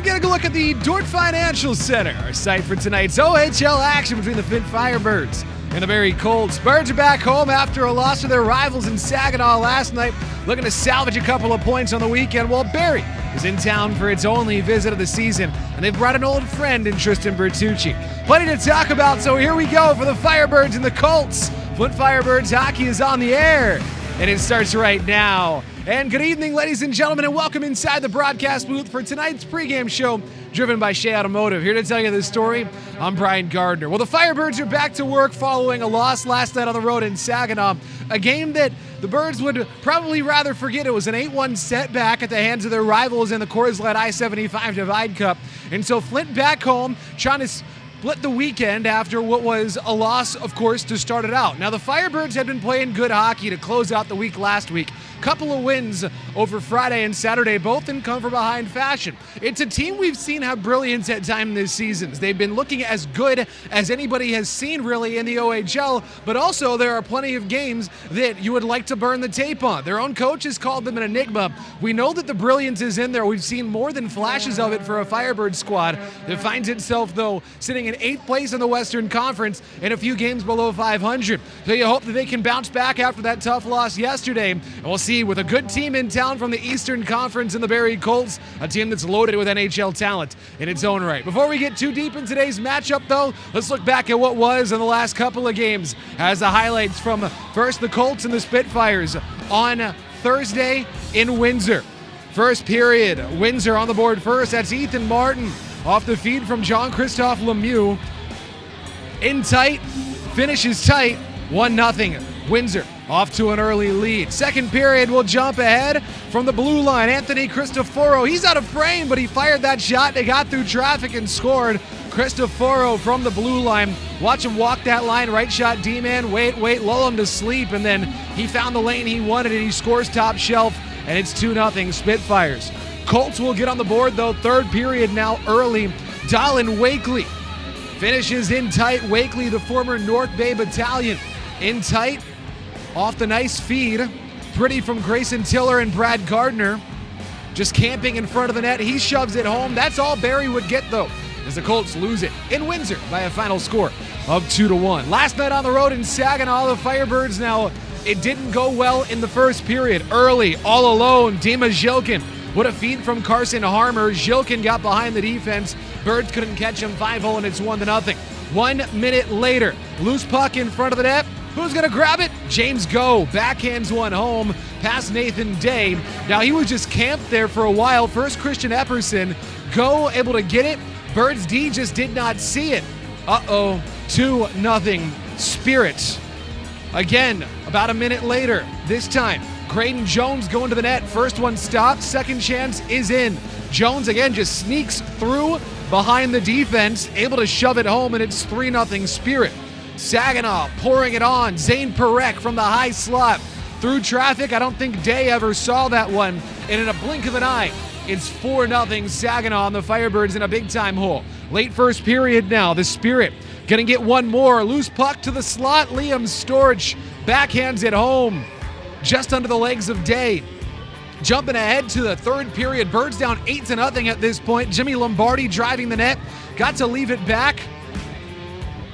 get a look at the Dort Financial Center, our site for tonight's OHL action between the FIrebirds and the Barrie Colts. Birds are back home after a loss to their rivals in Saginaw last night, looking to salvage a couple of points on the weekend, while Barrie is in town for its only visit of the season, and they've brought an old friend in Tristan Bertucci. Plenty to talk about, so here we go for the Firebirds and the Colts. Flint Firebirds hockey is on the air, and it starts right now. And good evening, ladies and gentlemen, and welcome inside the broadcast booth for tonight's pregame show, driven by Shea Automotive. Here to tell you this story, I'm Brian Gardner. Well, the Firebirds are back to work following a loss last night on the road in Saginaw, a game that the Birds would probably rather forget. It was an 8-1 setback at the hands of their rivals in the Coors Light I-75 Divide Cup. And so Flint back home, trying to split the weekend after what was a loss, of course, to start it out. Now, the Firebirds had been playing good hockey to close out the week last week. Couple of wins over Friday and Saturday, both in come-from-behind fashion. It's a team we've seen have brilliance at times this season. They've been looking as good as anybody has seen, really, in the OHL, but also there are plenty of games that you would like to burn the tape on. Their own coach has called them an enigma. We know that the brilliance is in there. We've seen more than flashes of it for a Firebird squad that finds itself, though, sitting in 8th place in the Western Conference and a few games below 500. So you hope that they can bounce back after that tough loss yesterday, and we'll see with a good team in town from the Eastern Conference in the Barrie Colts, a team that's loaded with NHL talent in its own right. Before we get too deep in today's matchup, though, let's look back at what was in the last couple of games as the highlights from first the Colts and the Spitfires on Thursday in Windsor. First period, Windsor on the board first. That's Ethan Martin off the feed from Jean-Christophe Lemieux. In tight, finishes tight, 1-0. Windsor off to an early lead. Second period, we'll jump ahead from the blue line. Anthony Cristoforo, he's out of frame, but he fired that shot. They got through traffic and scored. Cristoforo from the blue line. Watch him walk that line. Right shot, D-man. Wait, lull him to sleep, and then he found the lane he wanted, and he scores top shelf, and it's 2-0 Spitfires. Colts will get on the board, though. Third period now early. Dylan Wakely finishes in tight. Wakely, the former North Bay Battalion, in tight. Off the nice feed, pretty from Grayson Tiller and Brad Gardner. Just camping in front of the net. He shoves it home. That's all Barrie would get, though, as the Colts lose it in Windsor by a final score of 2-1. Last night on the road in Saginaw, the Firebirds now, it didn't go well in the first period. Early, all alone, Dima Zhilkin. What a feed from Carson Harmer. Zhilkin got behind the defense. Birds couldn't catch him. 5-0, and it's 1-0. 1 minute later, loose puck in front of the net. Who's going to grab it? James Go backhands one home past Nathan Day. Now, he was just camped there for a while. First, Christian Epperson. Go able to get it. Birds D just did not see it. 2-0 Spirit. Again, about a minute later, this time, Graydon Jones going to the net. First one stopped. Second chance is in. Jones, again, just sneaks through behind the defense, able to shove it home, and it's 3-0 Spirit. Saginaw pouring it on. Zane Perek from the high slot. Through traffic, I don't think Day ever saw that one. And in a blink of an eye, it's 4-0 Saginaw, and the Firebirds in a big-time hole. Late first period now. The Spirit gonna get one more. Loose puck to the slot. Liam Storch backhands it home. Just under the legs of Day. Jumping ahead to the third period. Birds down 8-0 at this point. Jimmy Lombardi driving the net. Got to leave it back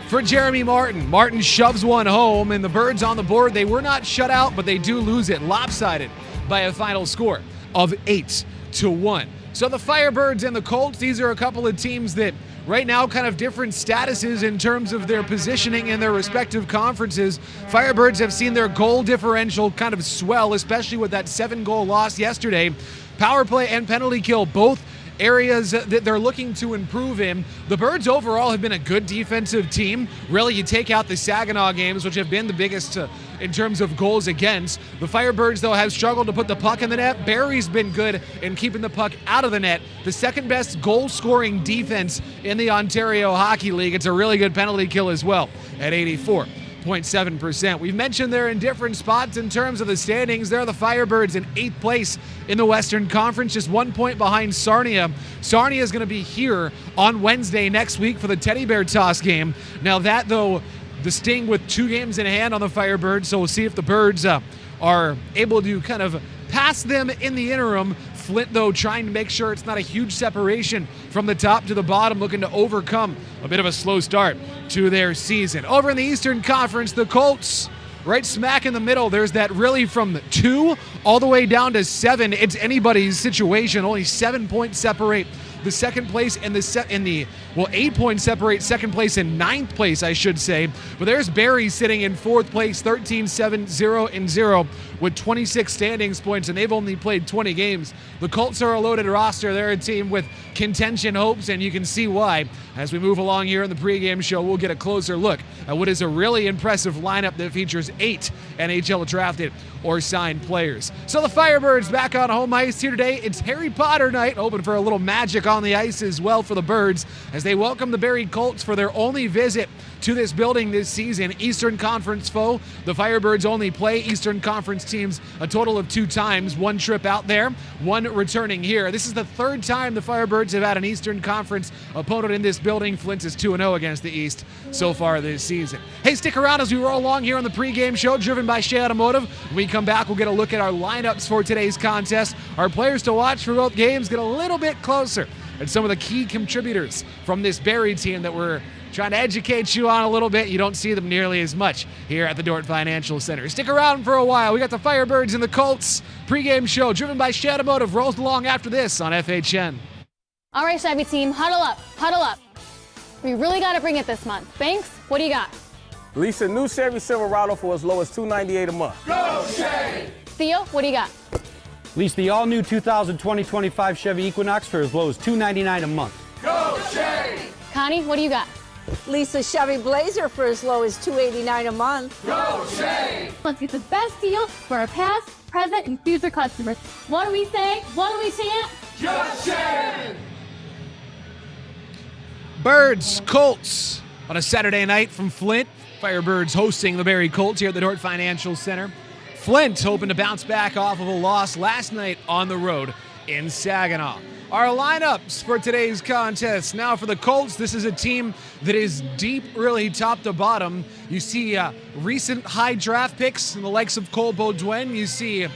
for Jeremy Martin. Martin shoves one home, and the Birds on the board. They were not shut out, but they do lose it lopsided by a final score of 8-1. So the Firebirds and the Colts, these are a couple of teams that right now kind of different statuses in terms of their positioning in their respective conferences. Firebirds have seen their goal differential kind of swell, especially with that 7-goal loss yesterday. Power play and penalty kill, both areas that they're looking to improve in. The Birds overall have been a good defensive team. Really, you take out the Saginaw games, which have been the biggest in terms of goals against. The Firebirds, though, have struggled to put the puck in the net. Barrie's been good in keeping the puck out of the net. The second best goal-scoring defense in the Ontario Hockey League. It's a really good penalty kill as well at 84.7%. We've mentioned they're in different spots in terms of the standings. They're the Firebirds in 8th place in the Western Conference, just 1 point behind Sarnia. Sarnia is going to be here on Wednesday next week for the Teddy Bear Toss game. Now that, though, the Sting with 2 games in hand on the Firebirds, so we'll see if the Birds are able to kind of pass them in the interim. Flint, though, trying to make sure it's not a huge separation from the top to the bottom, looking to overcome a bit of a slow start to their season. Over in the Eastern Conference, the Colts, right smack in the middle. There's that really from 2 all the way down to 7. It's anybody's situation. Only 7 points separate the second place and 8 points separate second place and 9th place, I should say. But there's Barry sitting in 4th place, 13-7-0-0 with 26 standings points, and they've only played 20 games. The Colts are a loaded roster. They're a team with contention hopes, and you can see why. As we move along here in the pregame show, we'll get a closer look at what is a really impressive lineup that features 8 NHL drafted or signed players. So the Firebirds back on home ice here today. It's Harry Potter night, hoping for a little magic on the ice as well for the Birds as they welcome the Barrie Colts for their only visit to this building this season. Eastern Conference foe. The Firebirds only play Eastern Conference teams a total of 2 times. 1 trip out there, 1 returning here. This is the 3rd time the Firebirds have had an Eastern Conference opponent in this building. Flint is 2-0 against the East so far this season. Hey, stick around as we roll along here on the pregame show, driven by Shea Automotive. When we come back, we'll get a look at our lineups for today's contest. Our players to watch for both games, get a little bit closer at some of the key contributors from this Barrie team that we're trying to educate you on a little bit. You don't see them nearly as much here at the Dordt Financial Center. Stick around for a while. We got the Firebirds and the Colts pregame show, driven by Shea Automotive, rolls along after this on FHN. All right, Chevy team, huddle up, huddle up. We really got to bring it this month. Banks, what do you got? Lease a new Chevy Silverado for as low as $298 a month. Go Chevy! Theo, what do you got? Lease the all-new 2020-25 Chevy Equinox for as low as $299 a month. Go Chevy! Connie, what do you got? Lease a Chevy Blazer for as low as $289 a month. Go Chevy! Let's get the best deal for our past, present, and future customers. What do we say? What do we chant? Just Chevy! Birds, Colts on a Saturday night from Flint. Firebirds hosting the Barrie Colts here at the Dordt Financial Center. Flint hoping to bounce back off of a loss last night on the road in Saginaw. Our lineups for today's contest. Now for the Colts, this is a team that is deep, really top to bottom. You see recent high draft picks in the likes of Cole Beaudoin. You see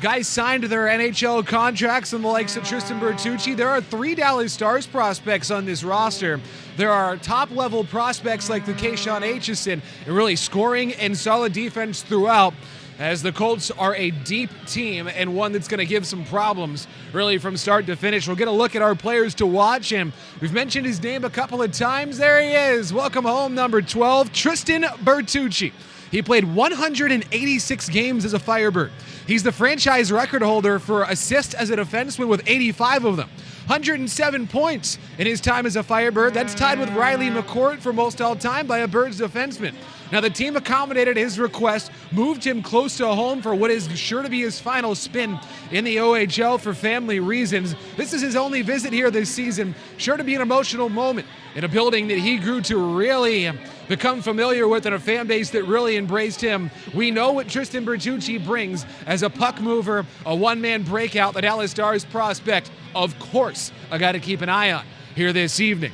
guys signed to their NHL contracts in the likes of Tristan Bertucci. There are 3 Dallas Stars prospects on this roster. There are top-level prospects like the Keyshawn Aitchison, and really scoring and solid defense throughout, as the Colts are a deep team and one that's going to give some problems really from start to finish. We'll get a look at our players to watch, and we've mentioned his name a couple of times. There he is. Welcome home, number 12, Tristan Bertucci. He played 186 games as a Firebird. He's the franchise record holder for assists as a defenseman with 85 of them. 107 points in his time as a Firebird. That's tied with Riley McCourt for most all-time by a Birds defenseman. Now, the team accommodated his request, moved him close to home for what is sure to be his final spin in the OHL for family reasons. This is his only visit here this season. Sure to be an emotional moment in a building that he grew to really become familiar with, and a fan base that really embraced him. We know what Tristan Bertucci brings as a puck mover, a one-man breakout, the Dallas Stars prospect. Of course, I got to keep an eye on here this evening.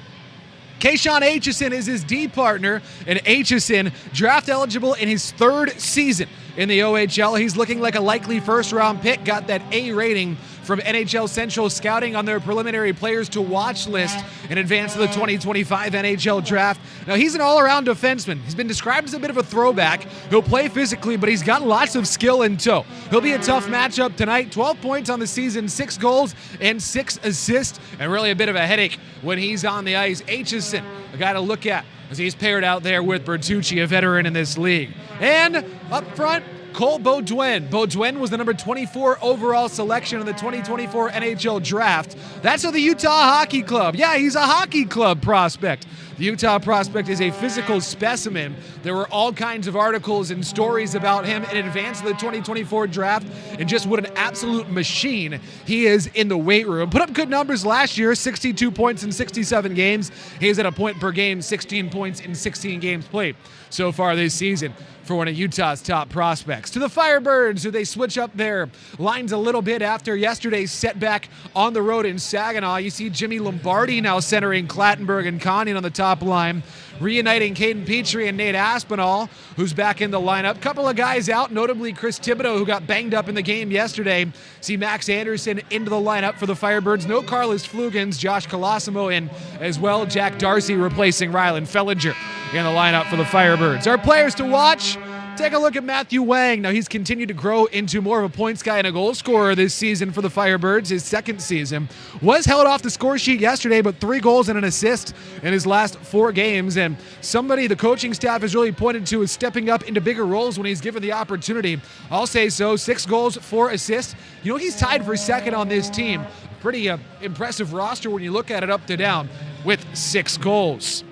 Keyshawn Aitchison is his D partner, and Aitchison draft eligible in his 3rd season in the OHL. He's looking like a likely first-round pick, got that A rating from NHL Central Scouting on their preliminary players to watch list in advance of the 2025 NHL draft. Now, he's an all-around defenseman. He's been described as a bit of a throwback. He'll play physically, but he's got lots of skill in tow. He'll be a tough matchup tonight. 12 points on the season, 6 goals and 6 assists, and really a bit of a headache when he's on the ice. Aitchison, a guy to look at as he's paired out there with Bertucci, a veteran in this league. And up front, Cole Beaudoin. Beaudoin was the number 24 overall selection in the 2024 NHL draft. That's of the Utah Hockey Club. Yeah, he's a hockey club prospect. The Utah prospect is a physical specimen. There were all kinds of articles and stories about him in advance of the 2024 draft, and just what an absolute machine he is in the weight room. Put up good numbers last year, 62 points in 67 games. He's at a point per game, 16 points in 16 games played so far this season. for one of Utah's top prospects. To the Firebirds, who they switch up their lines a little bit after yesterday's setback on the road in Saginaw. You see Jimmy Lombardi now centering Clattenburg and Conning on the top line, reuniting Caden Petrie and Nate Aspinall, who's back in the lineup. Couple of guys out, notably Chris Thibodeau, who got banged up in the game yesterday. See Max Anderson into the lineup for the Firebirds. No Carlos Flugans, Josh Colosimo in as well. Jack Darcy replacing Rylan Fellinger in the lineup for the Firebirds. Our players to watch, take a look at Matthew Wang. Now, he's continued to grow into more of a points guy and a goal scorer this season for the Firebirds, his second season. Was held off the score sheet yesterday, but 3 goals and an assist in his last 4 games. And somebody the coaching staff has really pointed to is stepping up into bigger roles when he's given the opportunity. I'll say so. 6 goals, 4 assists. You know, he's tied for second on this team. Pretty impressive roster when you look at it up to down with 6 goals.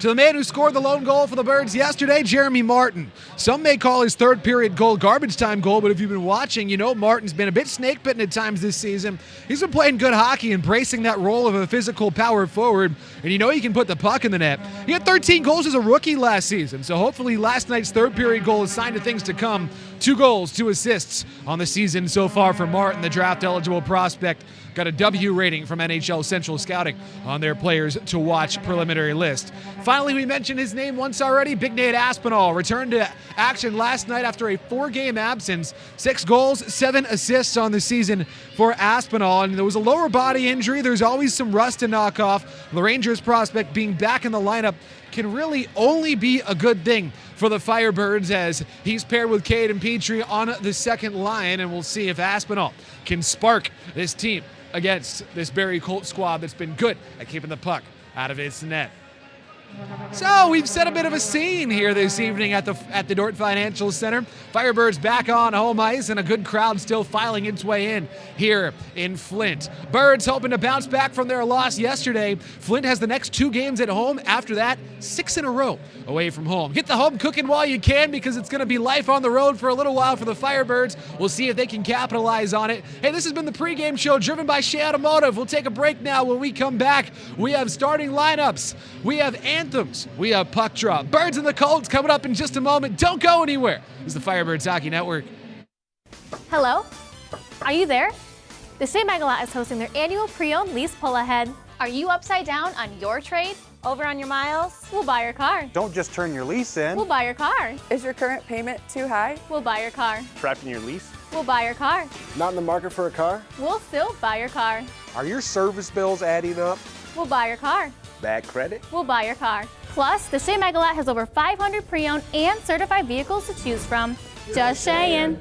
To the man who scored the lone goal for the Birds yesterday, Jeremy Martin. Some may call his third period goal garbage time goal, but if you've been watching, you know Martin's been a bit snake-bitten at times this season. He's been playing good hockey, embracing that role of a physical power forward, and you know he can put the puck in the net. He had 13 goals as a rookie last season, so hopefully last night's third period goal is a sign of things to come. 2 goals, 2 assists on the season so far for Martin, the draft-eligible prospect. Got a W rating from NHL Central Scouting on their players to watch preliminary list. Finally, we mentioned his name once already. Big Nate Aspinall returned to action last night after a 4-game absence. 6 goals, 7 assists on the season for Aspinall. And there was a lower body injury. There's always some rust to knock off. The Rangers prospect being back in the lineup can really only be a good thing for the Firebirds as he's paired with Caden Petrie on the second line. And we'll see if Aspinall can spark this team against this Barrie Colt squad that's been good at keeping the puck out of its net. So we've set a bit of a scene here this evening at the Dordt Financial Center. Firebirds back on home ice and a good crowd still filing its way in here in Flint. Birds hoping to bounce back from their loss yesterday. Flint has the next 2 games at home. After that, 6 in a row away from home. Get the home cooking while you can because it's going to be life on the road for a little while for the Firebirds. We'll see if they can capitalize on it. Hey, this has been the pregame show driven by Shea Automotive. We'll take a break now. When we come back, we have starting lineups. We have anthems. We have puck drop. Birds and the Colts coming up in just a moment. Don't go anywhere. This is the Firebirds Hockey Network. Hello? Are you there? The Shea Megalot is hosting their annual pre-owned lease pull-ahead. Are you upside down on your trade? Over on your miles? We'll buy your car. Don't just turn your lease in. We'll buy your car. Is your current payment too high? We'll buy your car. Trapped in your lease? We'll buy your car. Not in the market for a car? We'll still buy your car. Are your service bills adding up? We'll buy your car. Bad credit? We'll buy your car. Plus, the Shea Megalot has over 500 pre-owned and certified vehicles to choose from. Just Shea'n.